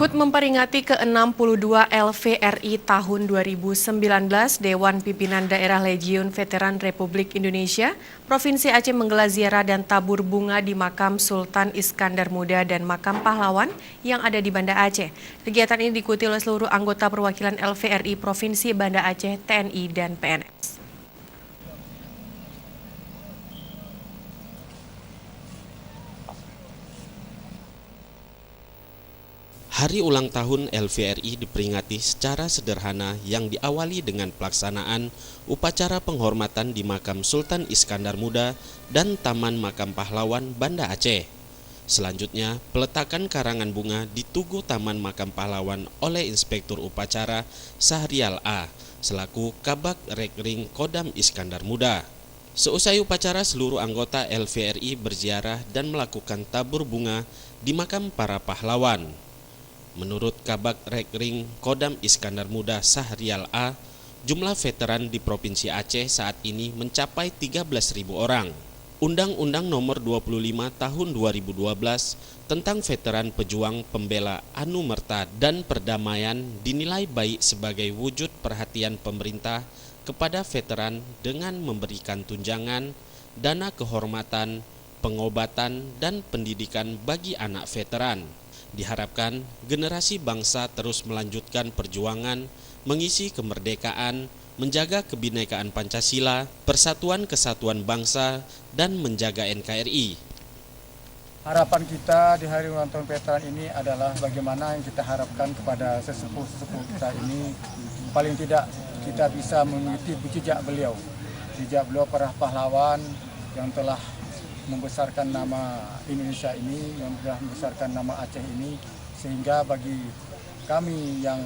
HUT memperingati ke-62 LVRI tahun 2019, Dewan Pimpinan Daerah Legiun Veteran Republik Indonesia, Provinsi Aceh menggelar ziarah dan tabur bunga di makam Sultan Iskandar Muda dan makam pahlawan yang ada di Banda Aceh. Kegiatan ini diikuti oleh seluruh anggota perwakilan LVRI Provinsi Banda Aceh, TNI, dan PNS. Hari ulang tahun LVRI diperingati secara sederhana yang diawali dengan pelaksanaan upacara penghormatan di makam Sultan Iskandar Muda dan Taman Makam Pahlawan Banda Aceh. Selanjutnya, peletakan karangan bunga di Tugu Taman Makam Pahlawan oleh Inspektur Upacara Sahrial A selaku Kabag Rekring Kodam Iskandar Muda. Seusai upacara, seluruh anggota LVRI berziarah dan melakukan tabur bunga di makam para pahlawan. Menurut Kabag Rekring Kodam Iskandar Muda Sahrial A, jumlah veteran di Provinsi Aceh saat ini mencapai 13.000 orang. Undang-Undang Nomor 25 Tahun 2012 tentang Veteran Pejuang Pembela Anumerta dan Perdamaian dinilai baik sebagai wujud perhatian pemerintah kepada veteran dengan memberikan tunjangan, dana kehormatan, pengobatan, dan pendidikan bagi anak veteran. Diharapkan generasi bangsa terus melanjutkan perjuangan, mengisi kemerdekaan, menjaga kebinekaan Pancasila, persatuan kesatuan bangsa, dan menjaga NKRI. Harapan kita di hari ulang tahun veteran ini adalah bagaimana yang kita harapkan kepada sesepuh-sesepuh kita ini. Paling tidak kita bisa mengikuti jejak beliau para pahlawan yang telah membesarkan nama Indonesia ini, yang telah membesarkan nama Aceh ini, sehingga bagi kami yang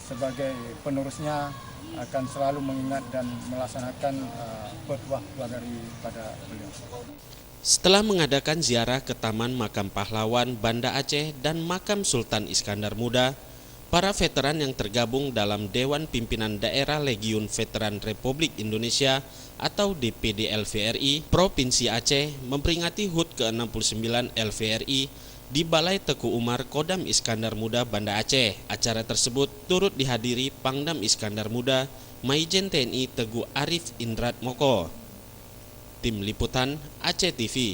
sebagai penerusnya akan selalu mengingat dan melaksanakan petua-petua daripada beliau. Setelah mengadakan ziarah ke Taman Makam Pahlawan Banda Aceh dan makam Sultan Iskandar Muda, para veteran yang tergabung dalam Dewan Pimpinan Daerah Legiun Veteran Republik Indonesia atau DPD LVRI Provinsi Aceh memperingati HUT ke-69 LVRI di Balai Teku Umar Kodam Iskandar Muda Banda Aceh. Acara tersebut turut dihadiri Pangdam Iskandar Muda Maijen TNI Teguh Arif Indrat Moko. Tim Liputan Aceh TV.